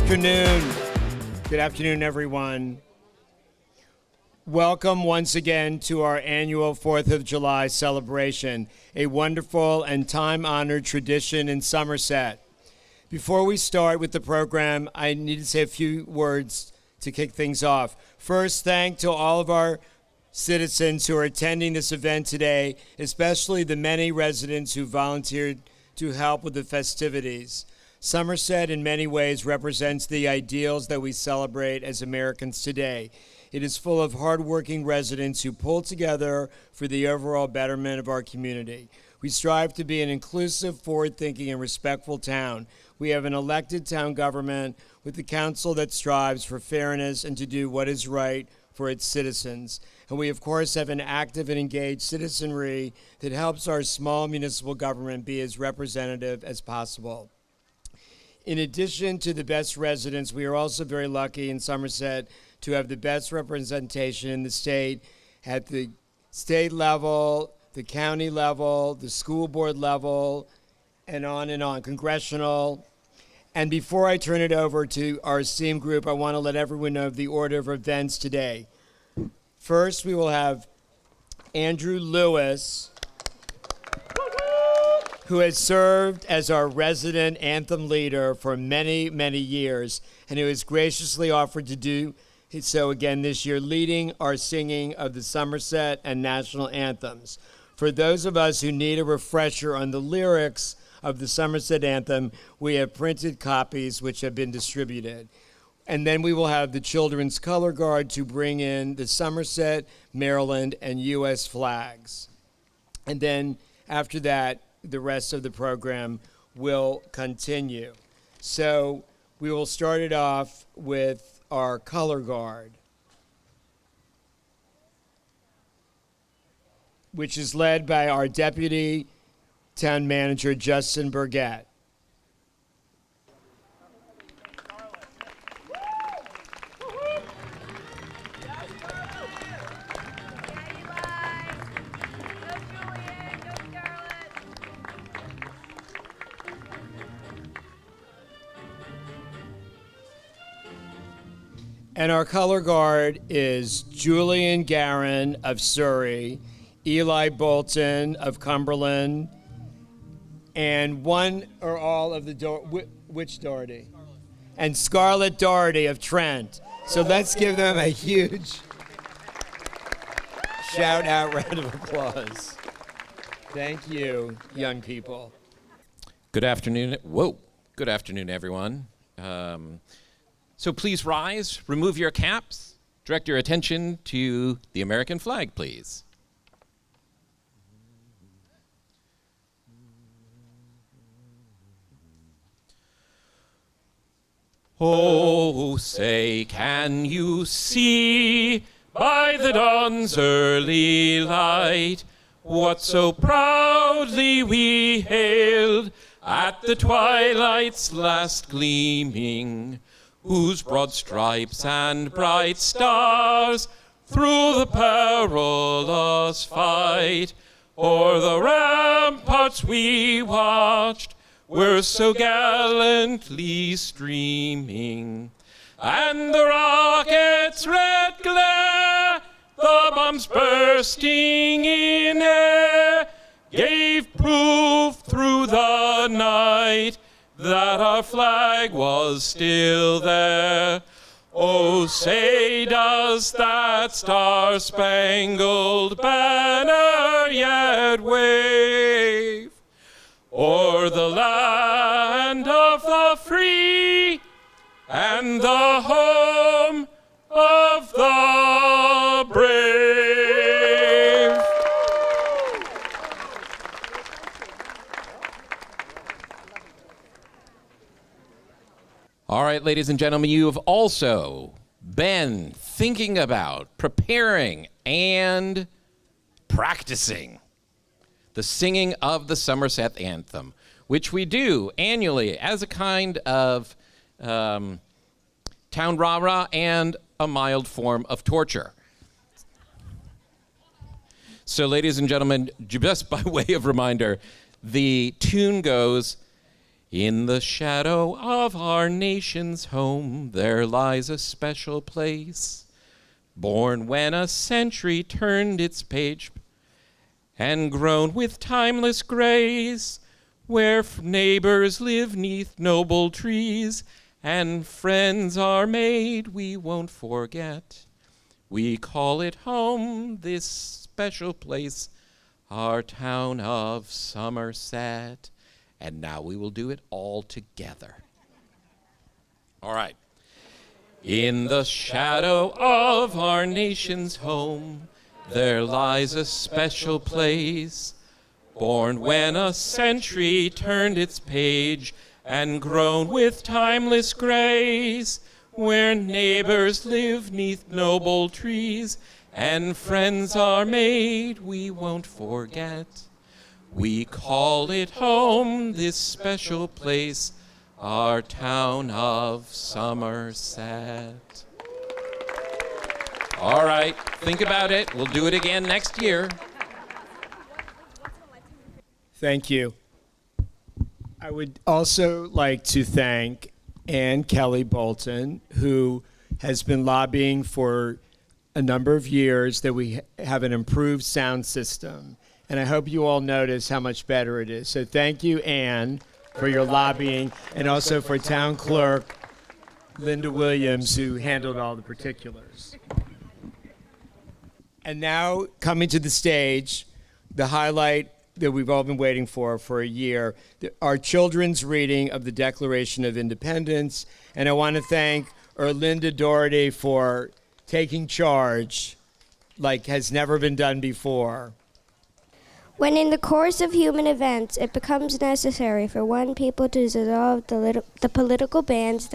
afternoon. Good afternoon, everyone. Welcome once again to our annual 4th of July celebration, a wonderful and time-honored tradition in Somerset. Before we start with the program, I need to say a few words to kick things off. First, thank to all of our citizens who are attending this event today, especially the many residents who volunteered to help with the festivities. Somerset, in many ways, represents the ideals that we celebrate as Americans today. It is full of hardworking residents who pull together for the overall betterment of our community. We strive to be an inclusive, forward-thinking, and respectful town. We have an elected town government with a council that strives for fairness and to do what is right for its citizens. And we, of course, have an active and engaged citizenry that helps our small municipal government be as representative as possible. In addition to the best residents, we are also very lucky in Somerset to have the best representation in the state at the state level, the county level, the school board level, and on, congressional. And before I turn it over to our esteemed group, I want to let everyone know of the order of events today. First, we will have Andrew Lewis, who has served as our resident anthem leader for many, many years, and who has graciously offered to do so again this year, leading our singing of the Somerset and national anthems. For those of us who need a refresher on the lyrics of the Somerset anthem, we have printed copies which have been distributed. And then we will have the Children's Color Guard to bring in the Somerset, Maryland, and U.S. flags. And then after that, the rest of the program will continue. So we will start it off with our color guard, which is led by our Deputy Town Manager, Justin Burgett. And our color guard is Julian Garin of Surrey, Eli Bolton of Cumberland, and one or all of the which Doherty? And Scarlett Doherty of Trent. So let's give them a huge shout-out round of applause. Thank you, young people. Good afternoon. Good afternoon, everyone. So please rise, remove your caps, direct your attention to the American flag, please. Oh, say, can you see by the dawn's early light what so proudly we hailed at the twilight's last gleaming, whose broad stripes and bright stars through the perilous fight o'er the ramparts we watched were so gallantly streaming, and the rocket's red glare, the bombs bursting in air, gave proof through the night that our flag was still there. Oh, say, does that star-spangled banner yet wave o'er the land of the free and the home of the brave? All right, ladies and gentlemen, you have also been thinking about, preparing, and practicing the singing of the Somerset Anthem, which we do annually as a kind of town rah-rah and a mild form of torture. So, ladies and gentlemen, just by way of reminder, the tune goes, In the shadow of our nation's home, there lies a special place, born when a century turned its page, and grown with timeless grace, where neighbors live 'neath noble trees, and friends are made we won't forget. We call it home, this special place, our town of Somerset. And now we will do it all together. All right. In the shadow of our nation's home, there lies a special place, born when a century turned its page, and grown with timeless grace, where neighbors live 'neath noble trees, and friends are made we won't forget. We call it home, this special place, our town of Somerset. All right, think about it. We'll do it again next year. Thank you. I would also like to thank Ann Kelly Bolton, who has been lobbying for a number of years that we have an improved sound system. And I hope you all notice how much better it is. So thank you, Ann, for your lobbying, and also for Town Clerk Linda Williams, who handled all the particulars. And now, coming to the stage, the highlight that we've all been waiting for a year, our children's reading of the Declaration of Independence. And I want to thank Erlinda Doherty for taking charge like has never been done before. When in the course of human events it becomes necessary for one people to dissolve the political bands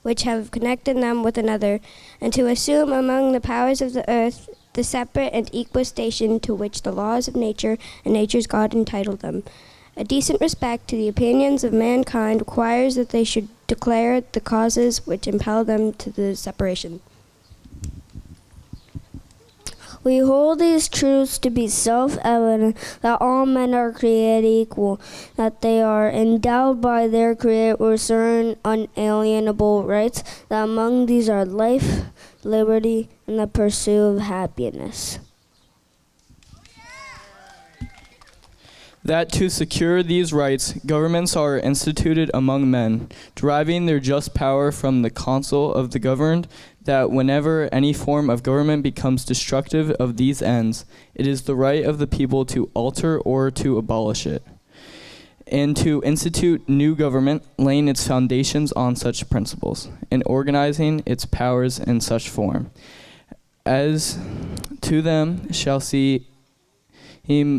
which have connected them with another, and to assume among the powers of the earth the separate and equal station to which the laws of nature and nature's God entitled them, a decent respect to the opinions of mankind requires that they should declare the causes which impel them to the separation. We hold these truths to be self-evident, that all men are created equal, that they are endowed by their Creator with certain unalienable rights, that among these are life, liberty, and the pursuit of happiness. That to secure these rights, governments are instituted among men, deriving their just power from the council of the governed, that whenever any form of government becomes destructive of these ends, it is the right of the people to alter or to abolish it, and to institute new government, laying its foundations on such principles, and organizing its powers in such form, as to them shall seem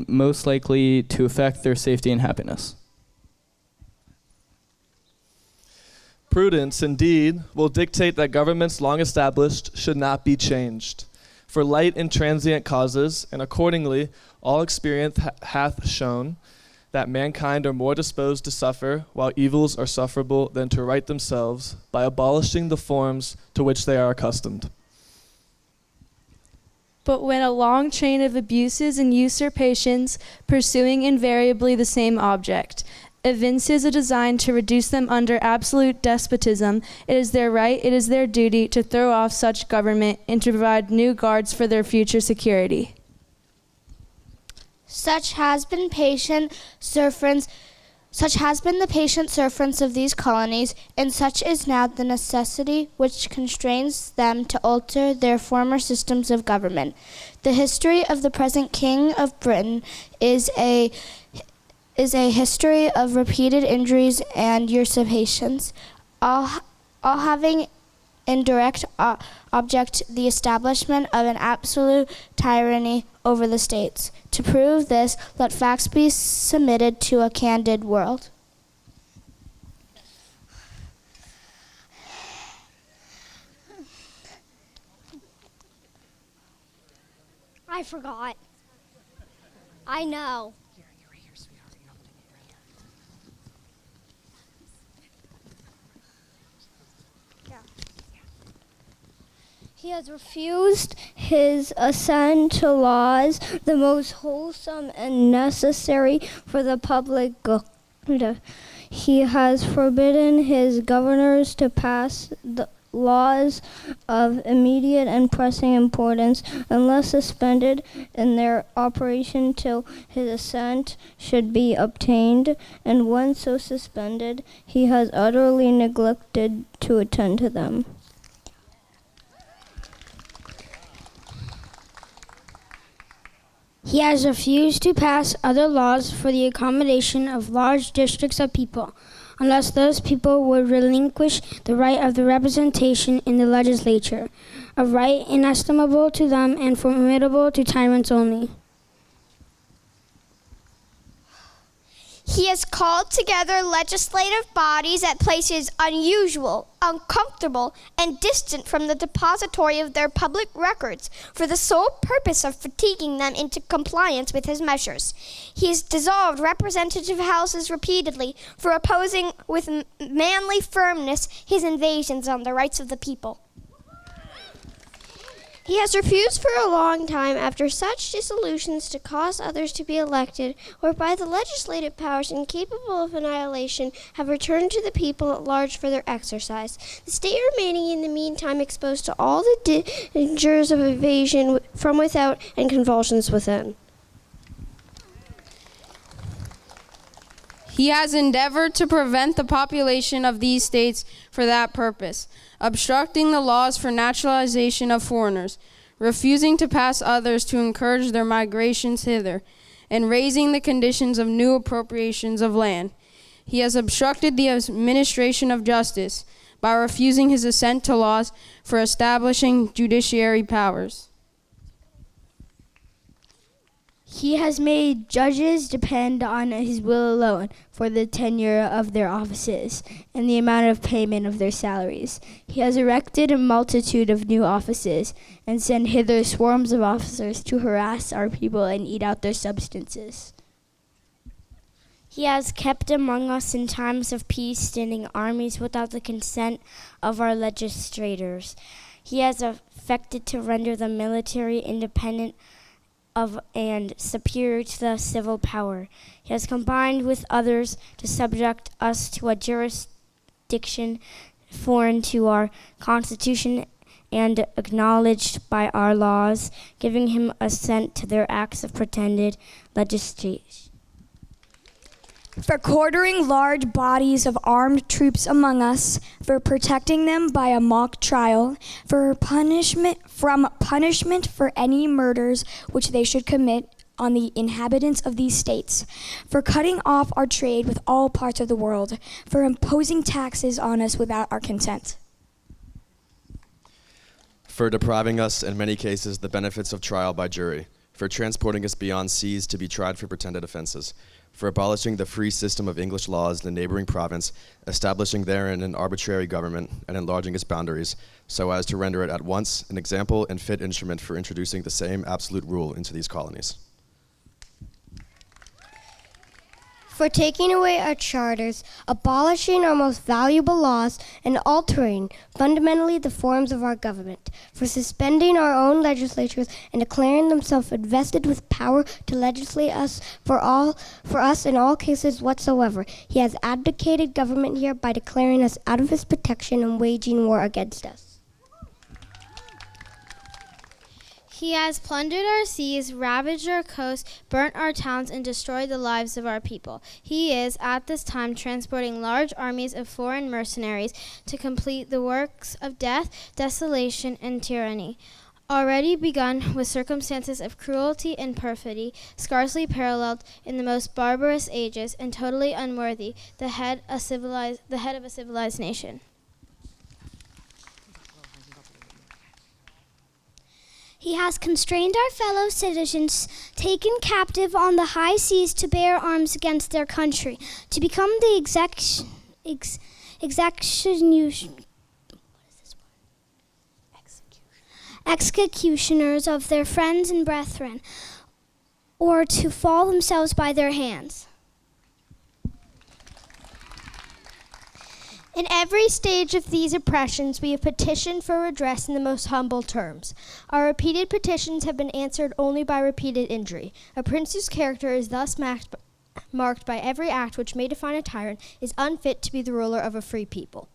most likely to affect their safety and happiness. Prudence, indeed, will dictate that governments long established should not be changed, for light and transient causes, and accordingly all experience hath shown that mankind are more disposed to suffer while evils are sufferable than to right themselves by abolishing the forms to which they are accustomed. But when a long chain of abuses and usurpations, pursuing invariably the same object, evinces a design to reduce them under absolute despotism, it is their right, it is their duty to throw off such government and to provide new guards for their future security. Such has been the patient sufferance of these colonies, and such is now the necessity which constrains them to alter their former systems of government. The history of the present King of Britain is a history of repeated injuries and usurpations, all having in direct object the establishment of an absolute tyranny over the states. To prove this, let facts be submitted to a candid world. I forgot. I know. He has refused his assent to laws, the most wholesome and necessary for the public good. He has forbidden his governors to pass the laws of immediate and pressing importance unless suspended in their operation till his assent should be obtained, and when so suspended, he has utterly neglected to attend to them. He has refused to pass other laws for the accommodation of large districts of people, unless those people would relinquish the right of the representation in the legislature, a right inestimable to them and formidable to tyrants only. He has called together legislative bodies at places unusual, uncomfortable, and distant from the depository of their public records for the sole purpose of fatiguing them into compliance with his measures. He has dissolved representative houses repeatedly for opposing with manly firmness his invasions on the rights of the people. He has refused for a long time after such dissolutions to cause others to be elected, whereby the legislative powers incapable of annihilation have returned to the people at large for their exercise, the state remaining in the meantime exposed to all the dangers of invasion from without and convulsions within. He has endeavored to prevent the population of these states for that purpose, obstructing the laws for naturalization of foreigners, refusing to pass others to encourage their migrations hither, and raising the conditions of new appropriations of land. He has obstructed the administration of justice by refusing his assent to laws for establishing judiciary powers. He has made judges depend on his will alone for the tenure of their offices and the amount of payment of their salaries. He has erected a multitude of new offices and sent hither swarms of officers to harass our people and eat out their substances. He has kept among us in times of peace standing armies without the consent of our legislators. He has affected to render the military independent of and superior to the civil power. He has combined with others to subject us to a jurisdiction foreign to our Constitution and acknowledged by our laws, giving him assent to their acts of pretended legislation. For quartering large bodies of armed troops among us, for protecting them by a mock trial, for punishment for any murders which they should commit on the inhabitants of these states, for cutting off our trade with all parts of the world, for imposing taxes on us without our consent. For depriving us, in many cases, the benefits of trial by jury, for transporting us beyond seas to be tried for pretended offenses, for abolishing the free system of English laws in the neighboring province, establishing therein an arbitrary government, and enlarging its boundaries, so as to render it at once an example and fit instrument for introducing the same absolute rule into these colonies. For taking away our charters, abolishing our most valuable laws, and altering fundamentally the forms of our government, for suspending our own legislatures and declaring themselves invested with power to legislate us for us in all cases whatsoever. He has abdicated government here by declaring us out of his protection and waging war against us. He has plundered our seas, ravaged our coasts, burnt our towns, and destroyed the lives of our people. He is, at this time, transporting large armies of foreign mercenaries to complete the works of death, desolation, and tyranny. Already begun with circumstances of cruelty and perfidy, scarcely paralleled in the most barbarous ages, and totally unworthy the head of a civilized nation. He has constrained our fellow citizens, taken captive on the high seas to bear arms against their country, to become the executioners of their friends and brethren, or to fall themselves by their hands. In every stage of these oppressions, we have petitioned for redress in the most humble terms. Our repeated petitions have been answered only by repeated injury. A prince whose character is thus marked by every act which may define a tyrant, is unfit to be the ruler of a free people.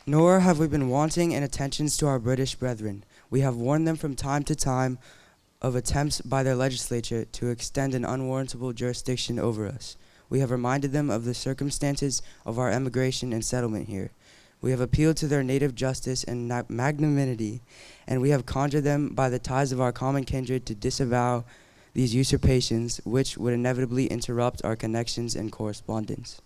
Nor have we been wanting in attentions to our British brethren. We have warned them from time to time of attempts by their legislature to extend an unwarrantable jurisdiction over us. We have reminded them of the circumstances of our emigration and settlement here. We have appealed to their native justice and magnanimity, and we have conjured them by the ties of our common kindred to disavow these usurpations, which would inevitably interrupt our connections and correspondence.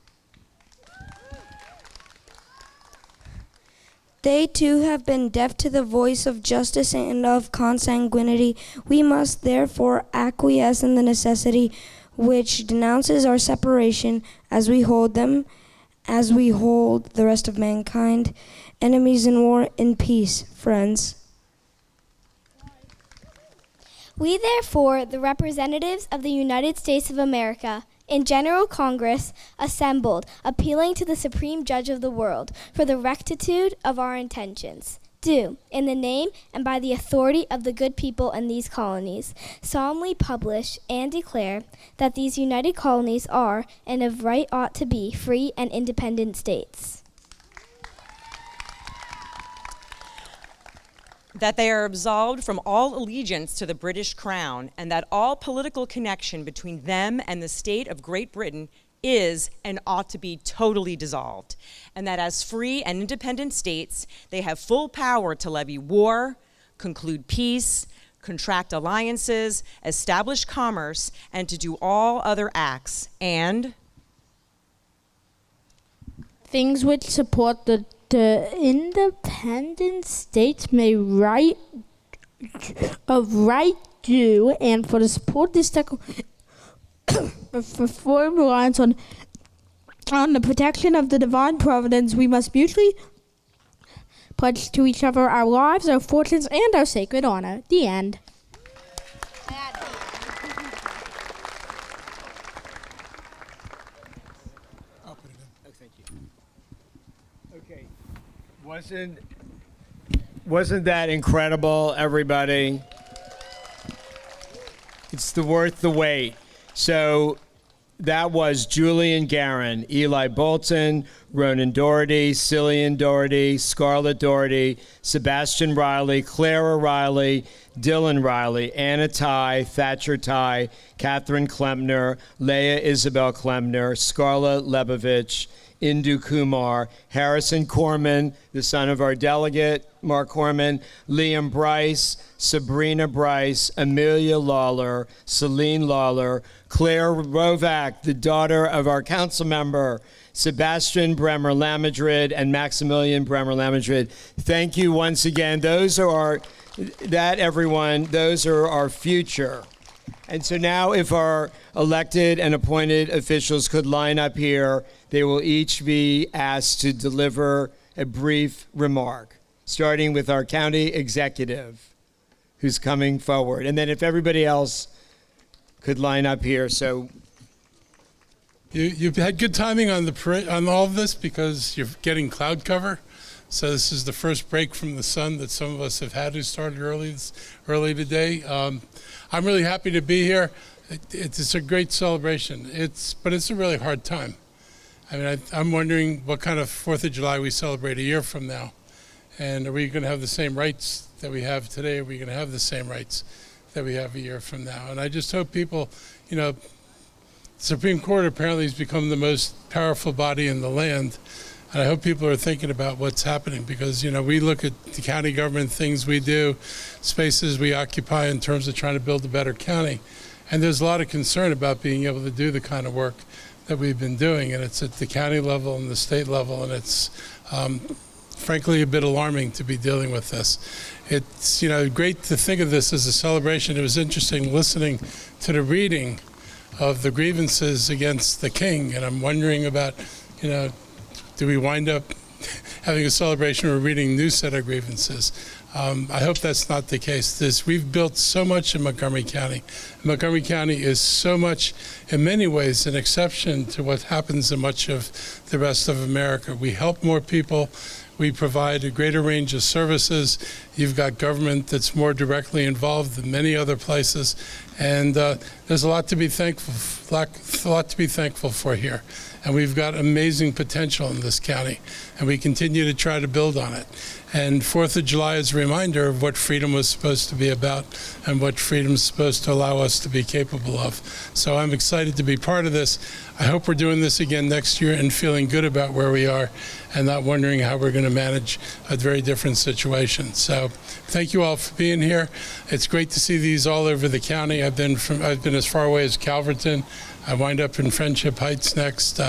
They too have been deaf to the voice of justice and of consanguinity. We must therefore acquiesce in the necessity which denounces our separation, as we hold them, as we hold the rest of mankind, enemies in war, in peace, friends. We therefore, the representatives of the United States of America, in General Congress, assembled, appealing to the Supreme Judge of the world for the rectitude of our intentions, do, in the name and by the authority of the good people in these colonies, solemnly publish and declare that these united colonies are, and of right ought to be, free and independent states. That they are absolved from all allegiance to the British Crown, and that all political connection between them and the state of Great Britain is and ought to be totally dissolved, and that as free and independent states, they have full power to levy war, conclude peace, contract alliances, establish commerce, and to do all other acts, and things which support the independent states may right do, and for the support this reform reliance on the protection of the divine providence, we must mutually pledge to each other our lives, our fortunes, and our sacred honor. The end. Wasn't that incredible, everybody? It's worth the wait. So that was Julian Guerin, Eli Bolton, Ronan Doherty, Cillian Doherty, Scarlett Doherty, Sebastian Riley, Clara Riley, Dylan Riley, Anna Ty, Thatcher Ty, Catherine Klemner, Leah Isabel Klemner, Scarlett Lebovich, Indu Kumar, Harrison Corman, the son of our delegate, Mark Corman, Liam Bryce, Sabrina Bryce, Amelia Lawler, Celine Lawler, Claire Rovak, the daughter of our council member, Sebastian Bremer-Lamadrid, and Maximilian Bremer-Lamadrid. Thank you once again. Those are our future. And so now if our elected and appointed officials could line up here, they will each be asked to deliver a brief remark, starting with our county executive, who's coming forward. And then if everybody else could line up here. So you've had good timing on all of this because you're getting cloud cover. So this is the first break from the sun that some of us have had who started early today. I'm really happy to be here. It's a great celebration. But it's a really hard time. I mean, I'm wondering what kind of 4th of July we celebrate a year from now. And are we going to have the same rights that we have today? Are we going to have the same rights that we have a year from now? And I just hope people, the Supreme Court apparently has become the most powerful body in the land. And I hope people are thinking about what's happening because, we look at the county government, things we do, spaces we occupy in terms of trying to build a better county. And there's a lot of concern about being able to do the kind of work that we've been doing. And it's at the county level and the state level. And it's frankly a bit alarming to be dealing with this. It's, great to think of this as a celebration. It was interesting listening to the reading of the grievances against the king. And I'm wondering about, do we wind up having a celebration or reading a new set of grievances? I hope that's not the case. We've built so much in Montgomery County. Montgomery County is so much, in many ways, an exception to what happens in much of the rest of America. We help more people. We provide a greater range of services. You've got government that's more directly involved than many other places, and there's a lot to be thankful for here. And we've got amazing potential in this county, and we continue to try to build on it. And 4th of July is a reminder of what freedom was supposed to be about and what freedom is supposed to allow us to be capable of. So I'm excited to be part of this. I hope we're doing this again next year and feeling good about where we are and not wondering how we're going to manage a very different situation. So thank you all for being here. It's great to see these all over the county. I've been as far away as Calverton. I wind up in Friendship Heights next.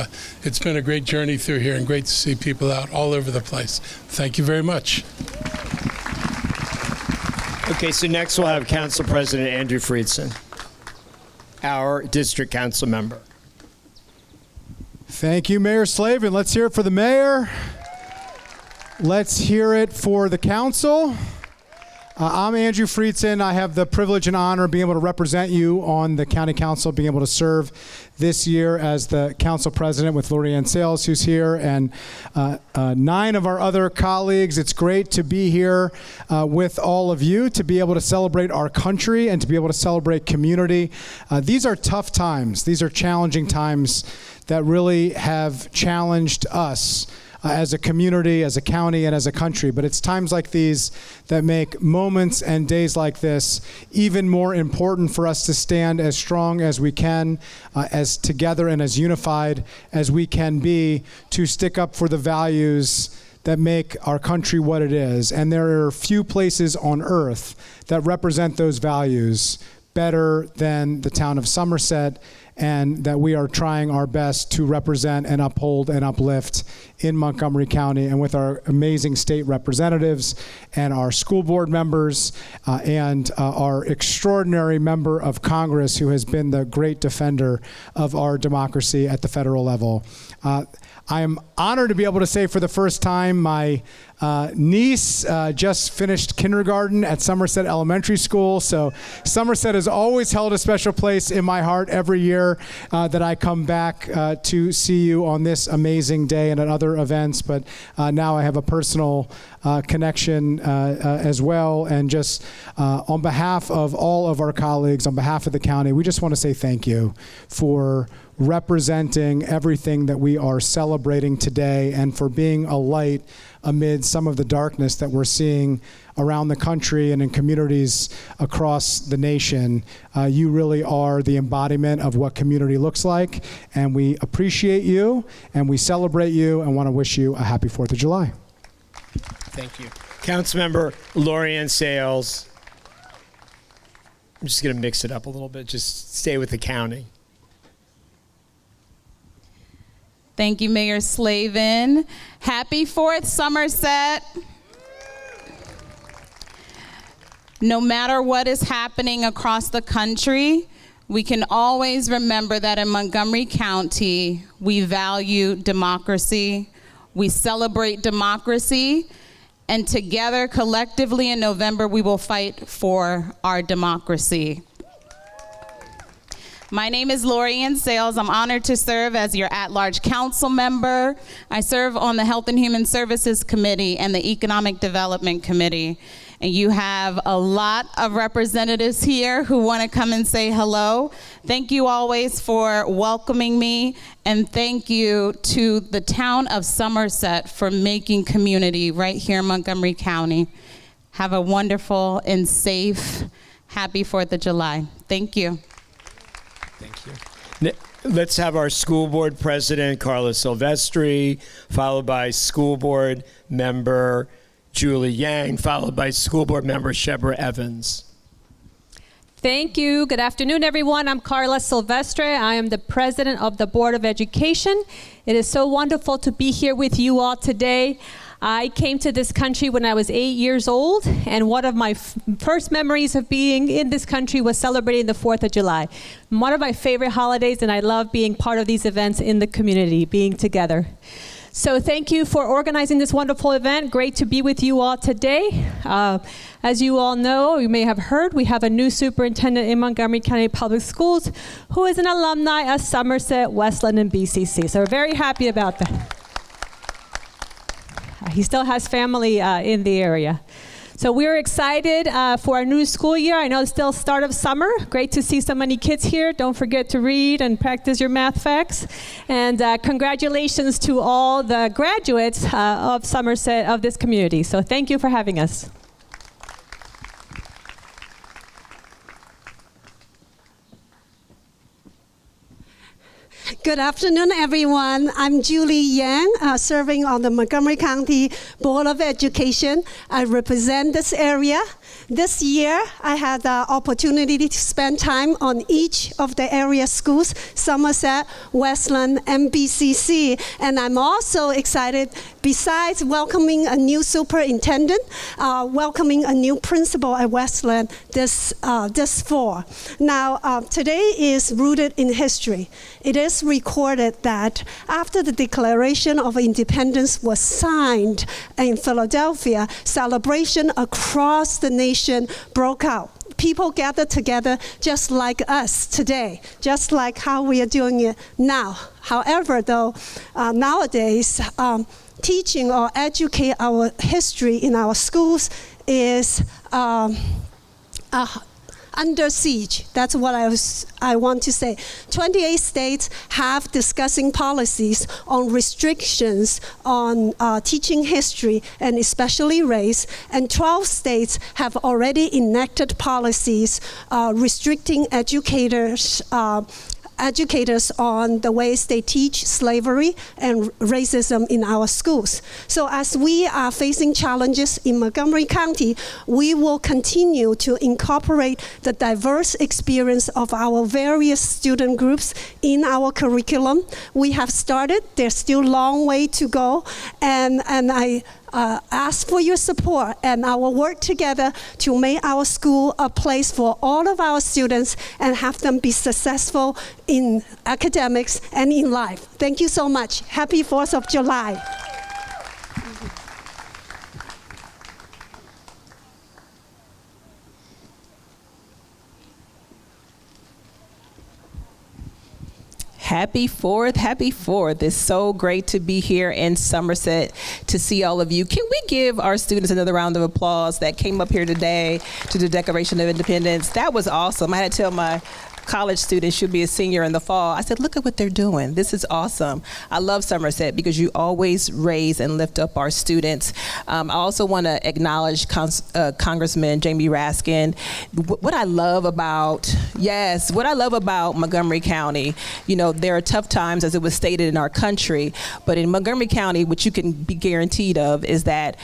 It's been a great journey through here and great to see people out all over the place. Thank you very much. Okay, so next we'll have Council President Andrew Friedson, our district council member. Thank you, Mayor Slavin. Let's hear it for the mayor. Let's hear it for the council. I'm Andrew Friedson. I have the privilege and honor of being able to represent you on the county council, being able to serve this year as the council president with Lori Ann Sales, who's here, and 9 of our other colleagues. It's great to be here with all of you, to be able to celebrate our country and to be able to celebrate community. These are tough times. These are challenging times that really have challenged us as a community, as a county, and as a country. But it's times like these that make moments and days like this even more important for us to stand as strong as we can, as together and as unified as we can be, to stick up for the values that make our country what it is. And there are few places on earth that represent those values better than the town of Somerset, and that we are trying our best to represent and uphold and uplift in Montgomery County, and with our amazing state representatives and our school board members and our extraordinary member of Congress who has been the great defender of our democracy at the federal level. I am honored to be able to say for the first time my niece just finished kindergarten at Somerset Elementary School. So Somerset has always held a special place in my heart every year that I come back to see you on this amazing day and at other events. But now I have a personal connection as well. And just on behalf of all of our colleagues, on behalf of the county, we just want to say thank you for representing everything that we are celebrating today and for being a light amid some of the darkness that we're seeing around the country and in communities across the nation. You really are the embodiment of what community looks like, and we appreciate you and we celebrate you and want to wish you a happy 4th of July. Thank you. Councilmember Lori Ann Sales. I'm just going to mix it up a little bit. Just stay with the county. Thank you, Mayor Slavin. Happy 4th, Somerset. No matter what is happening across the country, we can always remember that in Montgomery County, we value democracy, we celebrate democracy, and together, collectively in November, we will fight for our democracy. My name is Lori Ann Sales. I'm honored to serve as your at-large council member. I serve on the Health and Human Services Committee and the Economic Development Committee. And you have a lot of representatives here who want to come and say hello. Thank you always for welcoming me, and thank you to the town of Somerset for making community right here in Montgomery County. Have a wonderful and safe, happy 4th of July. Thank you. Thank you. Let's have our school board president, Carla Silvestri, followed by school board member Julie Yang, followed by school board member Shebra Evans. Thank you. Good afternoon, everyone. I'm Carla Silvestre. I am the president of the Board of Education. It is so wonderful to be here with you all today. I came to this country when I was 8 years old, and one of my first memories of being in this country was celebrating the 4th of July. One of my favorite holidays, and I love being part of these events in the community, being together. So thank you for organizing this wonderful event. Great to be with you all today. As you all know, you may have heard, we have a new superintendent in Montgomery County Public Schools who is an alumni of Somerset, Westland, and BCC. So we're very happy about that. He still has family in the area. So we're excited for our new school year. I know it's still start of summer. Great to see so many kids here. Don't forget to read and practice your math facts. And congratulations to all the graduates of Somerset, of this community. So thank you for having us. Good afternoon, everyone. I'm Julie Yang, serving on the Montgomery County Board of Education. I represent this area. This year, I had the opportunity to spend time on each of the area schools, Somerset, Westland, and BCC. And I'm also excited, besides welcoming a new superintendent, welcoming a new principal at Westland this fall. Now, today is rooted in history. It is recorded that after the Declaration of Independence was signed in Philadelphia, celebration across the nation broke out. People gathered together just like us today, just like how we are doing it now. However, though, nowadays, teaching or educate our history in our schools is under siege. That's what I want to say. 28 states have discussing policies on restrictions on teaching history and especially race, and 12 states have already enacted policies restricting educators on the ways they teach slavery and racism in our schools. So as we are facing challenges in Montgomery County, we will continue to incorporate the diverse experience of our various student groups in our curriculum. We have started, there's still a long way to go, and I ask for your support and our work together to make our school a place for all of our students and have them be successful in academics and in life. Thank you so much. Happy 4th of July. Happy 4th, happy 4th. It's so great to be here in Somerset to see all of you. Can we give our students another round of applause that came up here today to the Declaration of Independence? That was awesome. I had to tell my college student, she'll be a senior in the fall. I said, look at what they're doing. This is awesome. I love Somerset because you always raise and lift up our students. I also want to acknowledge Congressman Jamie Raskin. What I love about Montgomery County, you know, there are tough times, as it was stated, in our country, but in Montgomery County, what you can be guaranteed of is that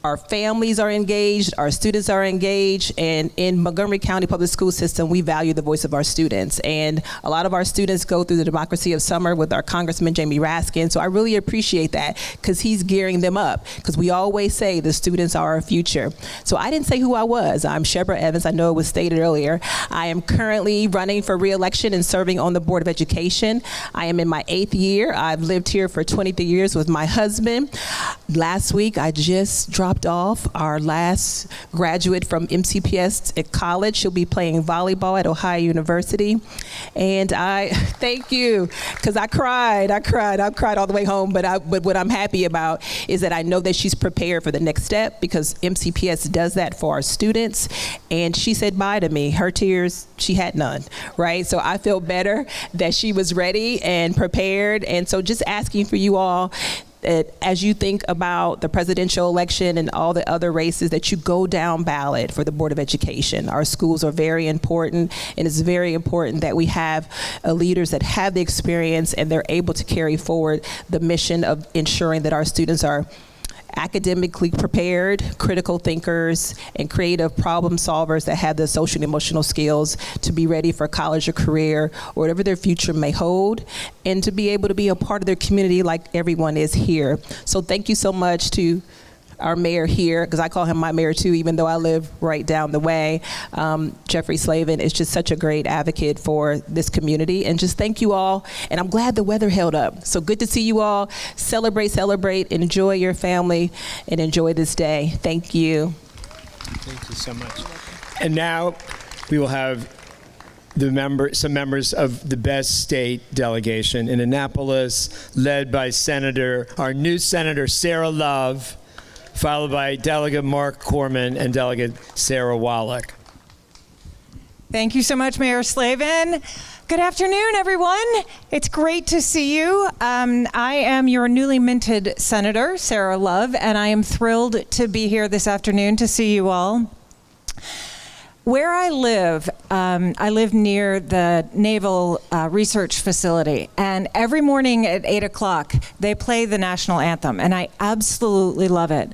our families are engaged, our students are engaged, and in Montgomery County Public School System, we value the voice of our students. And a lot of our students go through the democracy of summer with our Congressman Jamie Raskin, so I really appreciate that because he's gearing them up, because we always say the students are our future. So I didn't say who I was. I'm Shebra Evans. I know it was stated earlier. I am currently running for re-election and serving on the Board of Education. I am in my 8th year. I've lived here for 23 years with my husband. Last week, I just dropped off our last graduate from MCPS at college. She'll be playing volleyball at Ohio University. And I thank you, because I cried all the way home, but what I'm happy about is that I know that she's prepared for the next step, because MCPS does that for our students. And she said bye to me. Her tears, she had none, right? So I feel better that she was ready and prepared. And so just asking for you all, as you think about the presidential election and all the other races, that you go down ballot for the Board of Education. Our schools are very important, and it's very important that we have leaders that have the experience and they're able to carry forward the mission of ensuring that our students are academically prepared, critical thinkers, and creative problem solvers that have the social and emotional skills to be ready for college or career or whatever their future may hold, and to be able to be a part of their community like everyone is here. So thank you so much to our mayor here, because I call him my mayor too, even though I live right down the way. Jeffrey Slavin is just such a great advocate for this community, and just thank you all. And I'm glad the weather held up. So good to see you all. Celebrate, enjoy your family, and enjoy this day. Thank you. Thank you so much. And now we will have some members of the best state delegation in Annapolis, led by our new Senator Sarah Love, followed by Delegate Mark Corman and Delegate Sarah Wallach. Thank you so much, Mayor Slavin. Good afternoon, everyone. It's great to see you. I am your newly minted Senator, Sarah Love, and I am thrilled to be here this afternoon to see you all. Where I live near the Naval Research Facility, and every morning at 8 o'clock, they play the national anthem, and I absolutely love it.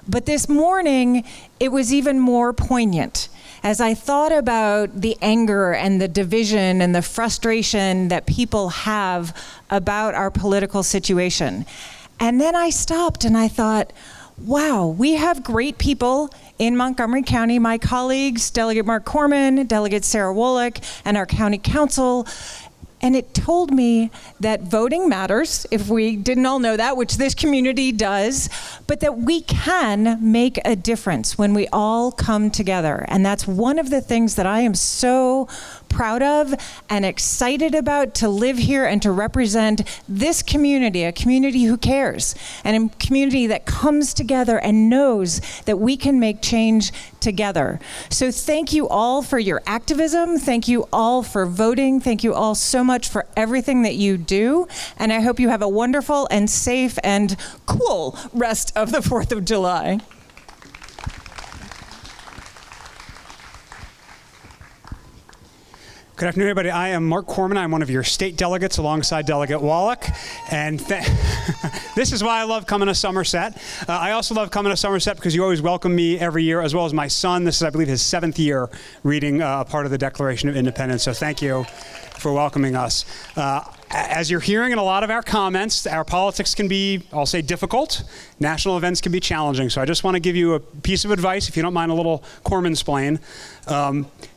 But this morning, it was even more poignant as I thought about the anger and the division and the frustration that people have about our political situation. And then I stopped and I thought, wow, we have great people in Montgomery County, my colleagues, Delegate Mark Corman, Delegate Sarah Wallach, and our county council. And it told me that voting matters, if we didn't all know that, which this community does, but that we can make a difference when we all come together. And that's one of the things that I am so proud of and excited about, to live here and to represent this community, a community who cares, and a community that comes together and knows that we can make change together. So thank you all for your activism. Thank you all for voting. Thank you all so much for everything that you do. And I hope you have a wonderful and safe and cool rest of the 4th of July. Good afternoon, everybody. I am Mark Corman. I'm one of your state delegates alongside Delegate Wallach. And this is why I love coming to Somerset. I also love coming to Somerset because you always welcome me every year, as well as my son. This is, I believe, his 7th year reading a part of the Declaration of Independence. So thank you for welcoming us. As you're hearing in a lot of our comments, our politics can be, I'll say, difficult. National events can be challenging. So I just want to give you a piece of advice, if you don't mind a little Corman-splain.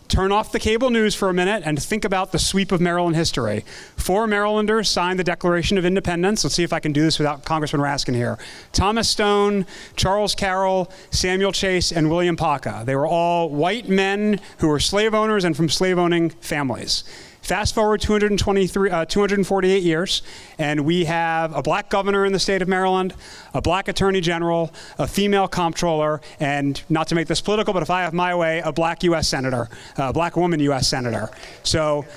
Turn off the cable news for a minute and think about the sweep of Maryland history. 4 Marylanders signed the Declaration of Independence. Let's see if I can do this without Congressman Raskin here. Thomas Stone, Charles Carroll, Samuel Chase, and William Paca. They were all white men who were slave owners and from slave-owning families. Fast forward 248 years, and we have a black governor in the state of Maryland, a black attorney general, a female comptroller, and not to make this political, but if I have my way, a black U.S. senator, a black woman U.S. senator. So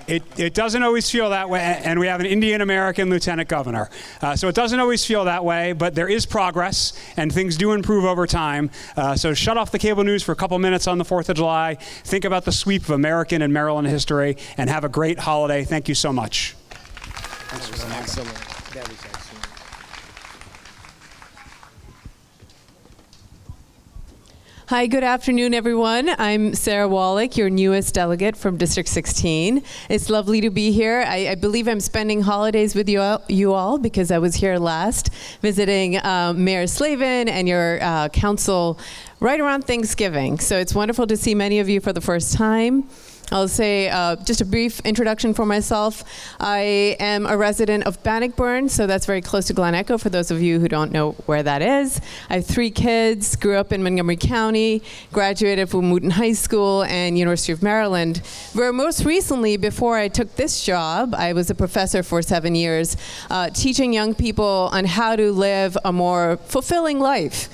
it doesn't always feel that way, and we have an Indian American lieutenant governor. So it doesn't always feel that way, but there is progress, and things do improve over time. So shut off the cable news for a couple minutes on the 4th of July. Think about the sweep of American and Maryland history, and have a great holiday. Thank you so much. Excellent. That was excellent. Hi, good afternoon, everyone. I'm Sarah Wallach, your newest delegate from District 16. It's lovely to be here. I believe I'm spending holidays with you all because I was here last visiting Mayor Slavin and your council right around Thanksgiving. So it's wonderful to see many of you for the first time. I'll say just a brief introduction for myself. I am a resident of Bannockburn, so that's very close to Glen Echo for those of you who don't know where that is. I have 3 kids, grew up in Montgomery County, graduated from Wooten High School and University of Maryland, where most recently, before I took this job, I was a professor for 7 years, teaching young people on how to live a more fulfilling life.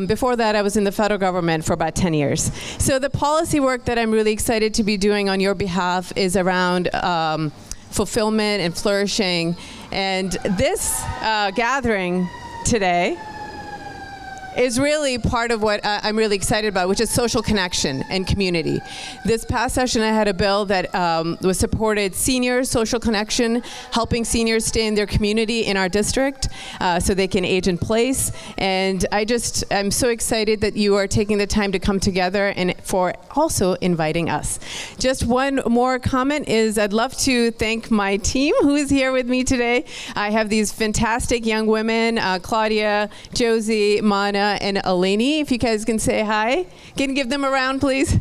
Before that, I was in the federal government for about 10 years. So the policy work that I'm really excited to be doing on your behalf is around fulfillment and flourishing. And this gathering today is really part of what I'm really excited about, which is social connection and community. This past session, I had a bill that was supported seniors, social connection, helping seniors stay in their community in our district so they can age in place. And I'm so excited that you are taking the time to come together and for also inviting us. Just one more comment is I'd love to thank my team who is here with me today. I have these fantastic young women, Claudia, Josie, Mana, and Eleni. If you guys can say hi. Can you give them a round, please?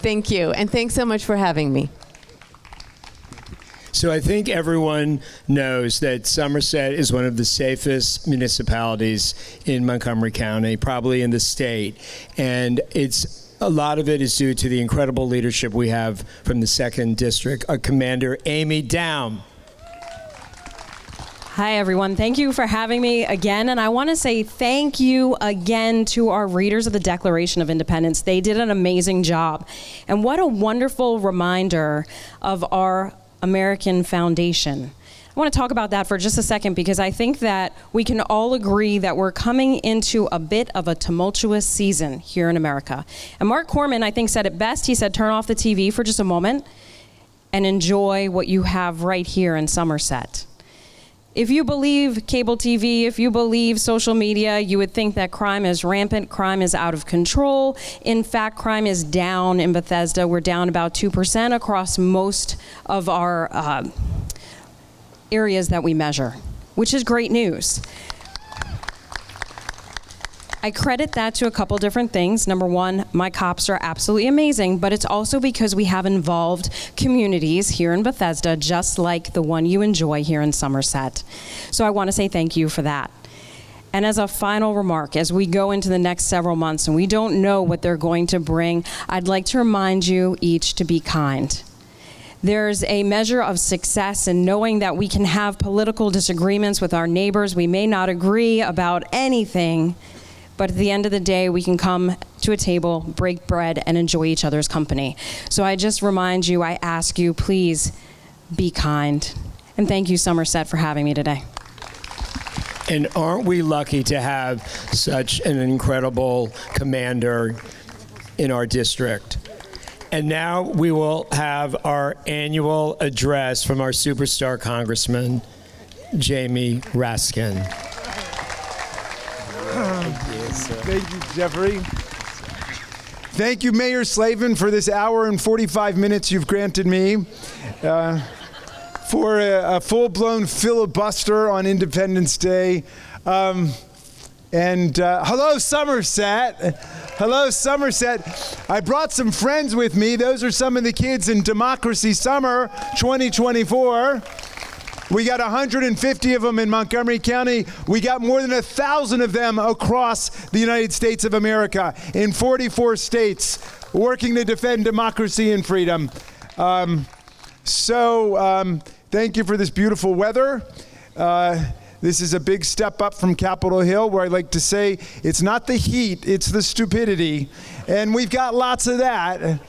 Thank you, and thanks so much for having me. So I think everyone knows that Somerset is one of the safest municipalities in Montgomery County, probably in the state. And a lot of it is due to the incredible leadership we have from the 2nd District, Commander Amy Down. Hi, everyone. Thank you for having me again. And I want to say thank you again to our readers of the Declaration of Independence. They did an amazing job. And what a wonderful reminder of our American foundation. I want to talk about that for just a second because I think that we can all agree that we're coming into a bit of a tumultuous season here in America. And Mark Corman, I think, said it best. He said, turn off the TV for just a moment and enjoy what you have right here in Somerset. If you believe cable TV, if you believe social media, you would think that crime is rampant, crime is out of control. In fact, crime is down in Bethesda. We're down about 2% across most of our areas that we measure, which is great news. I credit that to a couple different things. Number one, my cops are absolutely amazing, but it's also because we have involved communities here in Bethesda, just like the one you enjoy here in Somerset. So I want to say thank you for that. And as a final remark, as we go into the next several months and we don't know what they're going to bring, I'd like to remind you each to be kind. There's a measure of success in knowing that we can have political disagreements with our neighbors. We may not agree about anything, but at the end of the day, we can come to a table, break bread, and enjoy each other's company. So I just remind you, I ask you, please be kind. And thank you, Somerset, for having me today. And aren't we lucky to have such an incredible commander in our district? And now we will have our annual address from our superstar Congressman, Jamie Raskin. Thank you, Jeffrey. Thank you, Mayor Slavin, for this hour and 45 minutes you've granted me for a full-blown filibuster on Independence Day. Hello, Somerset. Hello, Somerset. I brought some friends with me. Those are some of the kids in Democracy Summer 2024. We got 150 of them in Montgomery County. We got more than 1,000 of them across the United States of America in 44 states working to defend democracy and freedom. Thank you for this beautiful weather. This is a big step up from Capitol Hill, where I like to say it's not the heat, it's the stupidity. And we've got lots of that.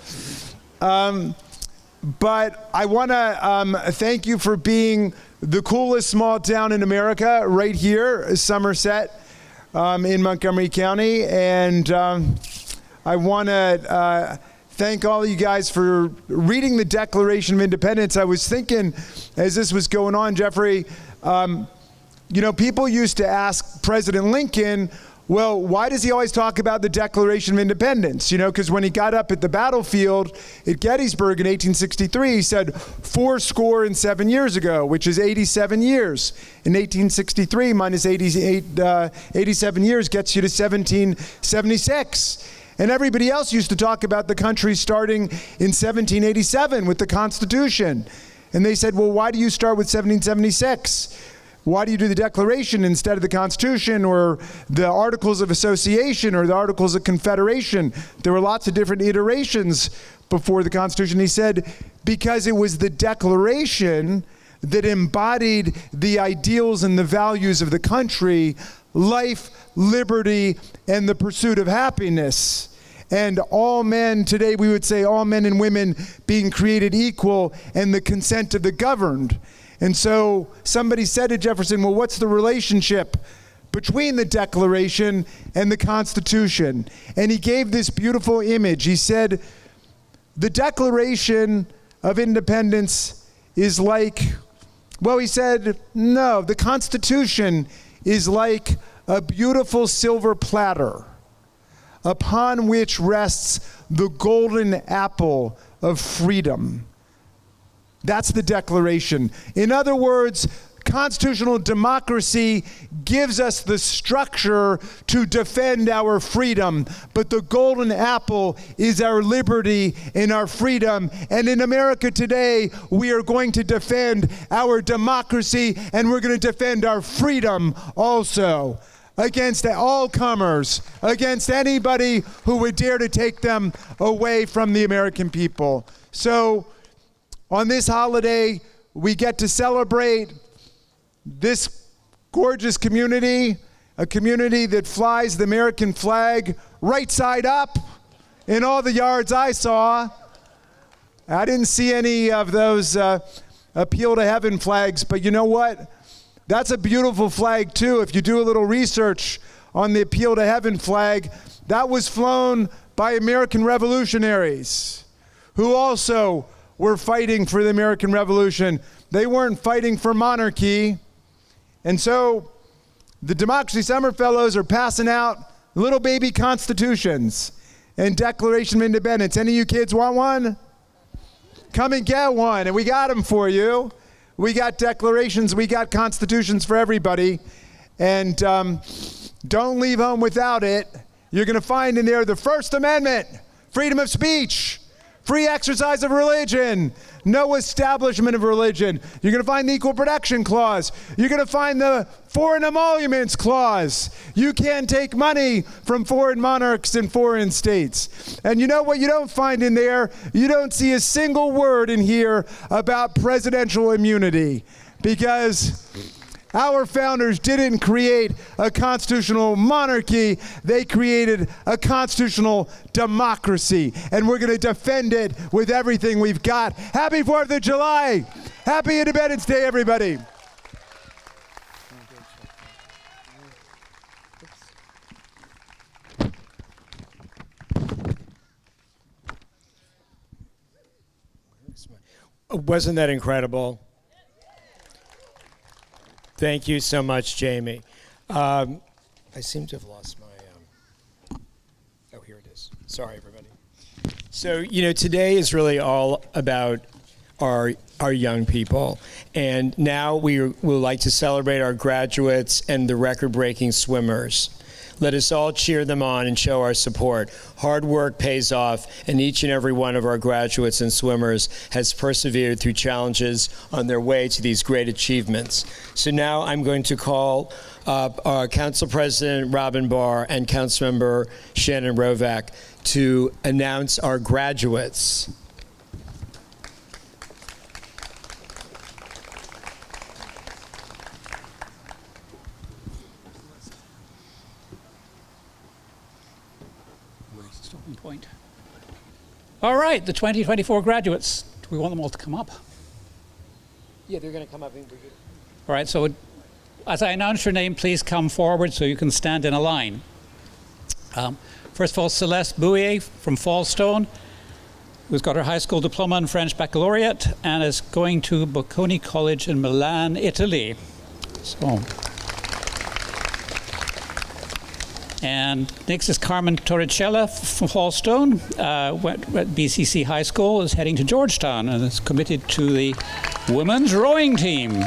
But I want to thank you for being the coolest small town in America right here, Somerset, in Montgomery County. And I want to thank all of you guys for reading the Declaration of Independence. I was thinking, as this was going on, Jeffrey, people used to ask President Lincoln, well, why does he always talk about the Declaration of Independence? Because when he got up at the battlefield at Gettysburg in 1863, he said 87 years ago, which is 87 years. In 1863 minus 87 years gets you to 1776. And everybody else used to talk about the country starting in 1787 with the Constitution. And they said, well, why do you start with 1776? Why do you do the Declaration instead of the Constitution or the Articles of Association or the Articles of Confederation? There were lots of different iterations before the Constitution. He said, because it was the Declaration that embodied the ideals and the values of the country, life, liberty, and the pursuit of happiness. And all men, today we would say all men and women being created equal and the consent of the governed. And so somebody said to Jefferson, well, what's the relationship between the Declaration and the Constitution? And he gave this beautiful image. He said, the Declaration of Independence is like, well, he said, no, the Constitution is like a beautiful silver platter upon which rests the golden apple of freedom. That's the Declaration. In other words, constitutional democracy gives us the structure to defend our freedom, but the golden apple is our liberty and our freedom. And in America today, we are going to defend our democracy, and we're going to defend our freedom also against all comers, against anybody who would dare to take them away from the American people. So on this holiday, we get to celebrate this gorgeous community, a community that flies the American flag right side up. In all the yards I saw, I didn't see any of those Appeal to Heaven flags, but you know what? That's a beautiful flag too. If you do a little research on the Appeal to Heaven flag, that was flown by American revolutionaries who also were fighting for the American Revolution. They weren't fighting for monarchy. And so the Democracy Summer Fellows are passing out little baby constitutions and Declaration of Independence. Any of you kids want one? Come and get one, and we got them for you. We got declarations, we got constitutions for everybody. And don't leave home without it. You're going to find in there the First Amendment, freedom of speech, free exercise of religion, no establishment of religion. You're going to find the Equal Protection Clause. You're going to find the Foreign Emoluments Clause. You can't take money from foreign monarchs in foreign states. And you know what you don't find in there? You don't see a single word in here about presidential immunity, because our founders didn't create a constitutional monarchy. They created a constitutional democracy, and we're going to defend it with everything we've got. Happy 4th of July. Happy Independence Day, everybody. Wasn't that incredible? Thank you so much, Jamie. I seem to have lost my, oh, here it is. Sorry, everybody. So, you know, today is really all about our young people. And now we would like to celebrate our graduates and the record-breaking swimmers. Let us all cheer them on and show our support. Hard work pays off, and each and every one of our graduates and swimmers has persevered through challenges on their way to these great achievements. So now I'm going to call our Council President Robin Barr and Councilmember Shannon Rovak to announce our graduates. Point. All right, the 2024 graduates. Do we want them all to come up? Yeah, they're going to come up. All right, so as I announce your name, please come forward so you can stand in a line. First of all, Celeste Bouillet from Fallstone, who's got her high school diploma in French baccalaureate and is going to Bocconi College in Milan, Italy. So. And next is Carmen Torricella from Fallstone, went at BCC High School, is heading to Georgetown and is committed to the women's rowing team.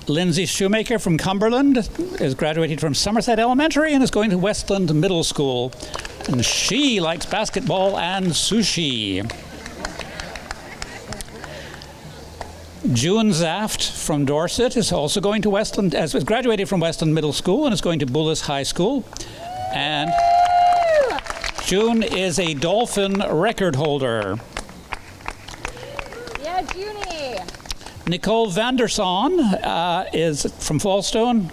Lindsay Shoemaker from Cumberland is graduated from Somerset Elementary and is going to Westland Middle School. And she likes basketball and sushi. June Zaft from Dorset is also going to Westland, has graduated from Westland Middle School and is going to Bullis High School. And June is a dolphin record holder. Yeah, Junie. Nicole Vanderson is from Fallstone,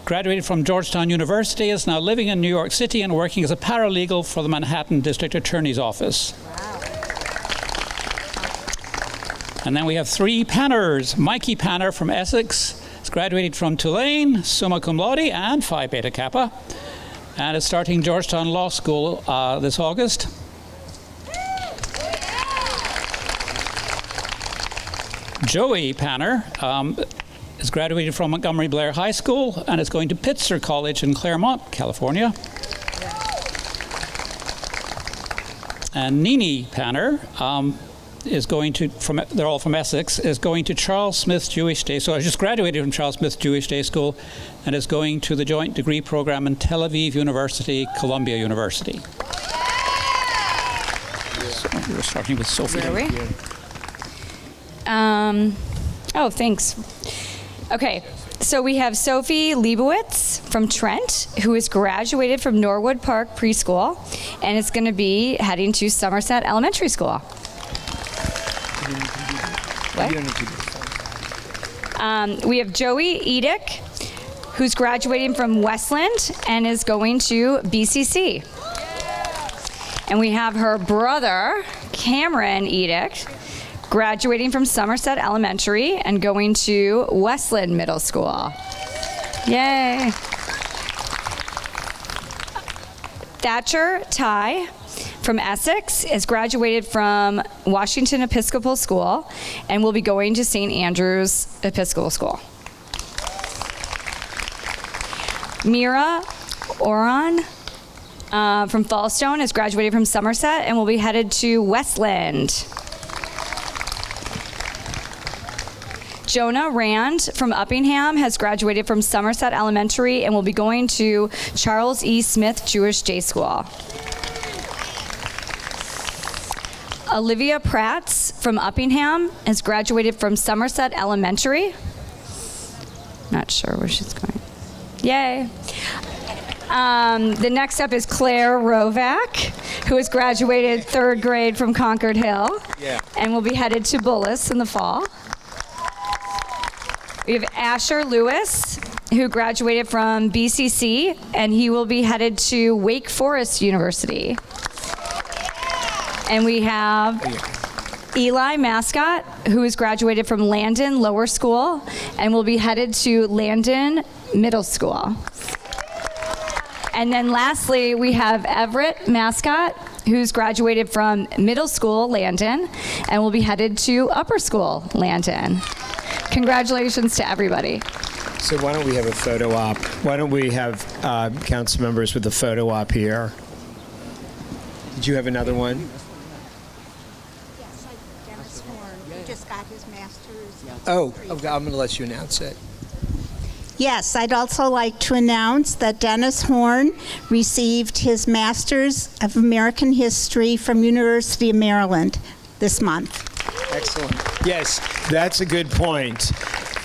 graduated from Georgetown University, is now living in New York City and working as a paralegal for the Manhattan District Attorney's Office. And then we have three Panners. Mikey Panner from Essex is graduated from Tulane, summa cum laude, and Phi Beta Kappa, and is starting Georgetown Law School this August. Joey Panner is graduated from Montgomery Blair High School and is going to Pitzer College in Claremont, California. And Nini Panner is going to, they're all from Essex, is going to Charles Smith Jewish Day. So I just graduated from Charles Smith Jewish Day School and is going to the joint degree program in Tel Aviv University, Columbia University. So we're starting with Sophie. Where are we? Oh, thanks. Okay, so we have Sophie Leibowitz from Trent, who is graduated from Norwood Park Preschool and is going to be heading to Somerset Elementary School. What? We have Joey Edick, who's graduating from Westland and is going to BCC. And we have her brother, Cameron Edick, graduating from Somerset Elementary and going to Westland Middle School. Yay. Thatcher Ty from Essex is graduated from Washington Episcopal School and will be going to St. Andrew's Episcopal School. Mira Oron from Fallstone is graduated from Somerset and will be headed to Westland. Jonah Rand from Uppingham has graduated from Somerset Elementary and will be going to Charles E. Smith Jewish Day School. Olivia Prats from Uppingham has graduated from Somerset Elementary. Not sure where she's going. Yay. The next up is Claire Rovac, who has graduated 3rd grade from Concord Hill and will be headed to Bullis in the fall. We have Asher Lewis, who graduated from BCC, and he will be headed to Wake Forest University. And we have Eli Mascot, who has graduated from Landon Lower School and will be headed to Landon Middle School. And then lastly, we have Everett Mascot, who's graduated from Middle School Landon and will be headed to Upper School Landon. Congratulations to everybody. So why don't we have a photo op? Why don't we have council members with a photo op here? Did you have another one? Yes, Dennis Horn. He just got his master's. Oh, I'm going to let you announce it. Yes, I'd also like to announce that Dennis Horn received his Master's of American History from University of Maryland this month. Excellent. Yes, that's a good point.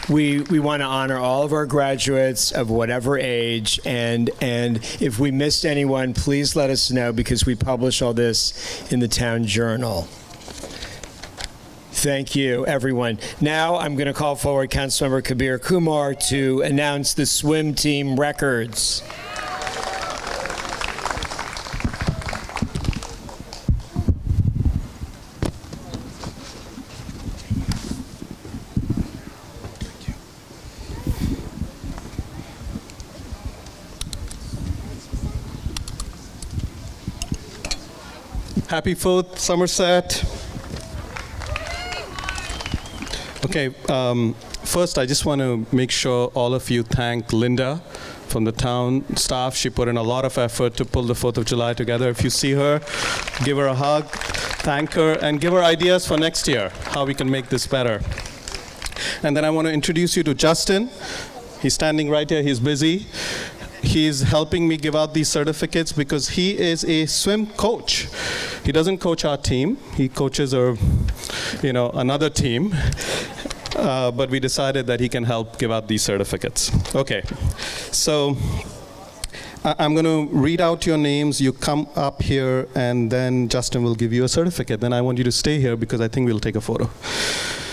We want to honor all of our graduates of whatever age, and if we missed anyone, please let us know because we publish all this in the Town Journal. Thank you, everyone. Now I'm going to call forward Councilmember Kabir Kumar to announce the swim team records. Happy 4th, Somerset. Okay, first I just want to make sure all of you thank Linda from the town staff. She put in a lot of effort to pull the 4th of July together. If you see her, give her a hug, thank her, and give her ideas for next year, how we can make this better. And then I want to introduce you to Justin. He's standing right here, he's busy. He's helping me give out these certificates because he is a swim coach. He doesn't coach our team. He coaches another team. But we decided that he can help give out these certificates. Okay, so I'm going to read out your names. You come up here, and then Justin will give you a certificate. Then I want you to stay here because I think we'll take a photo.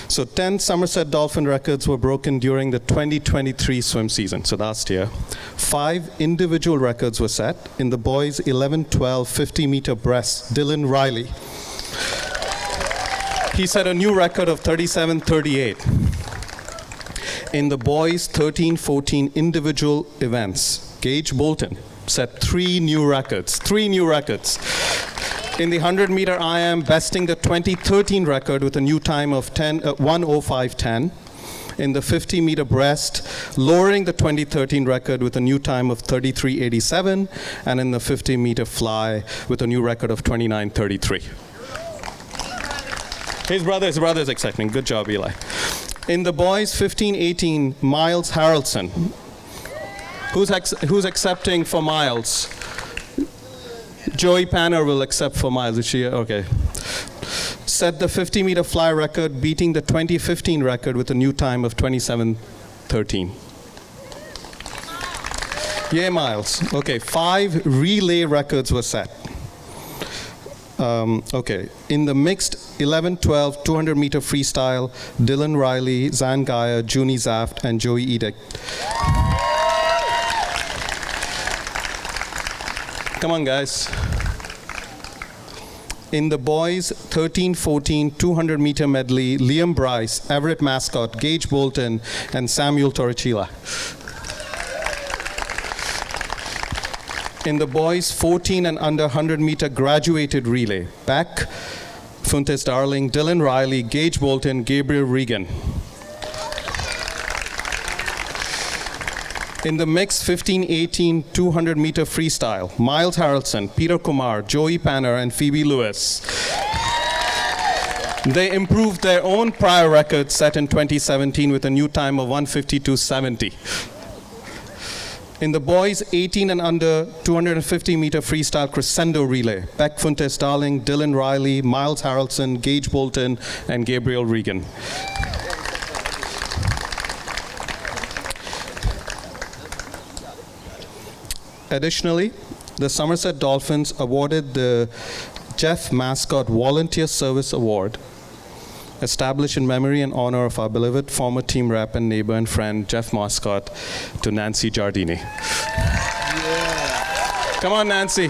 So 10 Somerset Dolphin records were broken during the 2023 swim season, so last year. 5 individual records were set. In the boys' 11-12 50-meter breast, Dylan Riley. He set a new record of 37:38. In the boys' 13-14 individual events, Gage Bolton set 3 new records. 3 new records. In the 100-meter IM, besting the 2013 record with a new time of 1:05:10. In the 50-meter breast, lowering the 2013 record with a new time of 33:87. And in the 50-meter fly with a new record of 29:33. His brother is accepting. Good job, Eli. In the boys, 15-18, Miles Harrelson. Who's accepting for Miles? Joey Panner will accept for Miles. Is she? Okay. Set the 50-meter fly record, beating the 2015 record with a new time of 27:13. Yeah, Miles. Okay, 5 relay records were set. Okay, in the mixed 11-12 200-meter freestyle, Dylan Riley, Zan Geyer, Junie Zaft, and Joey Edict. Come on, guys. In the boys 13-14 200-meter medley, Liam Bryce, Everett Mascot, Gage Bolton, and Samuel Torricilla. In the boys 14 and under 100-meter graduated relay, Beck, Funtes Darling, Dylan Riley, Gage Bolton, Gabriel Regan. In the mixed 15-18 200-meter freestyle, Miles Harrelson, Peter Kumar, Joey Panner, and Phoebe Lewis. They improved their own prior record set in 2017 with a new time of 1:52.70. In the boys 18 and under 250-meter freestyle crescendo relay, Beck Funtes Darling, Dylan Riley, Miles Harrelson, Gage Bolton, and Gabriel Regan. Additionally, the Somerset Dolphins awarded the Jeff Mascot Volunteer Service Award, established in memory and honor of our beloved former team rep and neighbor and friend, Jeff Mascot, to Nancy Giardini. Yeah. Come on, Nancy.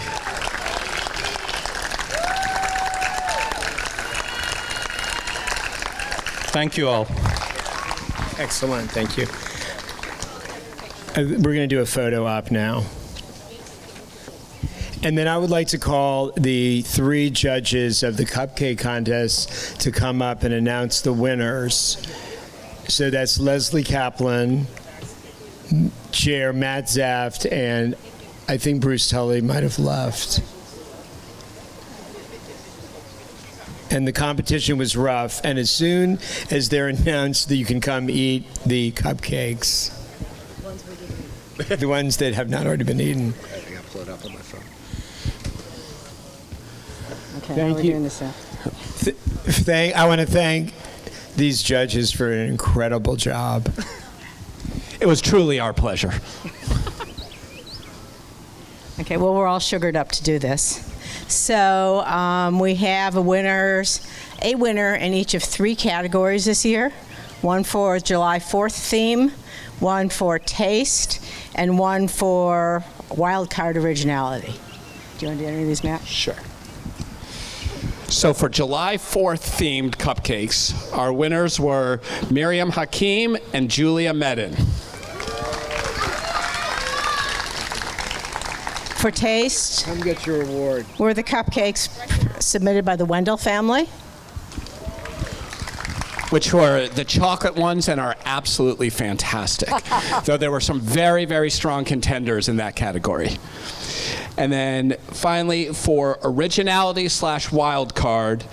Thank you all. Excellent, thank you. We're going to do a photo op now. And then I would like to call the 3 judges of the cupcake contest to come up and announce the winners. So that's Leslie Kaplan, Chair Matt Zaft, and I think Bruce Tully might have left. And the competition was rough, and as soon as they're announced that you can come eat the cupcakes, the ones that have not already been eaten. I got pulled up on my phone. Okay, Thank how are we you. doing this now? I want to thank these judges for an incredible job. It was truly our pleasure. Okay, well, we're all sugared up to do this. So we have a winner in each of 3 categories this year. One for July 4th theme, one for taste, and one for wild card originality. Do you want to do any of these, Matt? Sure. So for July 4th themed cupcakes, our winners were Miriam Hakim and Julia Medin. For taste, come get your award. Were the cupcakes submitted by the Wendell family? Which were the chocolate ones and are absolutely fantastic. Though there were some very, very strong contenders in that category. And then finally, for originality / wild card,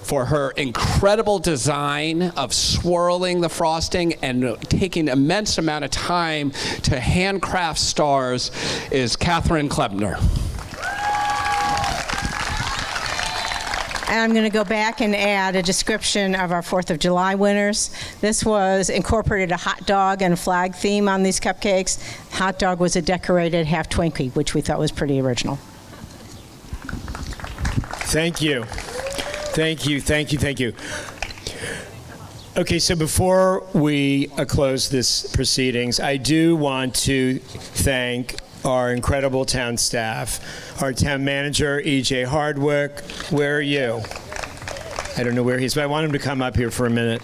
for her incredible design of swirling the frosting and taking immense amount of time to handcraft stars, is Catherine Klebner. And I'm going to go back and add a description of our 4th of July winners. This was incorporated a hot dog and flag theme on these cupcakes. Hot dog was a decorated half Twinkie, which we thought was pretty original. Thank you. Thank you, thank you, thank you. Okay, so before we close this proceedings, I do want to thank our incredible town staff, our town manager, E.J. Hardwick. Where are you? I don't know where he is, but I want him to come up here for a minute.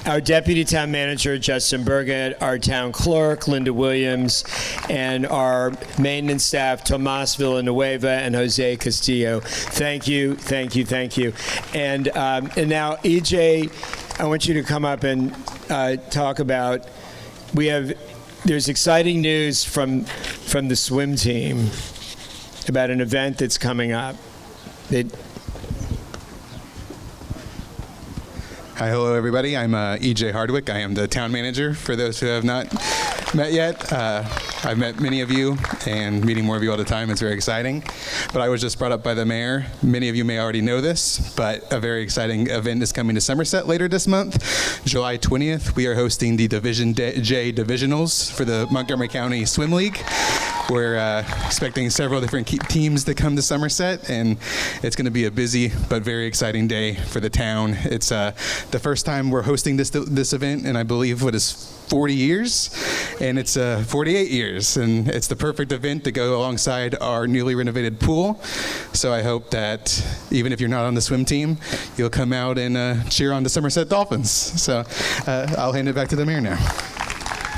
Our deputy town manager, Justin Burgett, our town clerk, Linda Williams, and our maintenance staff, Tomas Villanueva and Jose Castillo. Thank you, thank you, thank you. And now, E.J., I want you to come up and talk about, there's exciting news from the swim team about an event that's coming up. Hi, hello everybody. I'm EJ Hardwick. I am the town manager for those who have not met yet. I've met many of you and meeting more of you all the time. It's very exciting. But I was just brought up by the mayor. Many of you may already know this, but a very exciting event is coming to Somerset later this month. July 20th, we are hosting the Division J Divisionals for the Montgomery County Swim League. We're expecting several different teams to come to Somerset, and it's going to be a busy but very exciting day for the town. It's the first time we're hosting this event in, I believe, what is 40 years, and it's 48 years, and it's the perfect event to go alongside our newly renovated pool. So I hope that even if you're not on the swim team, you'll come out and cheer on the Somerset Dolphins. So I'll hand it back to the mayor now.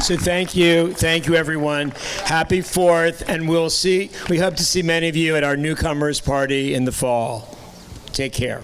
So thank you everyone. Happy 4th, and we hope to see many of you at our newcomers party in the fall. Take care.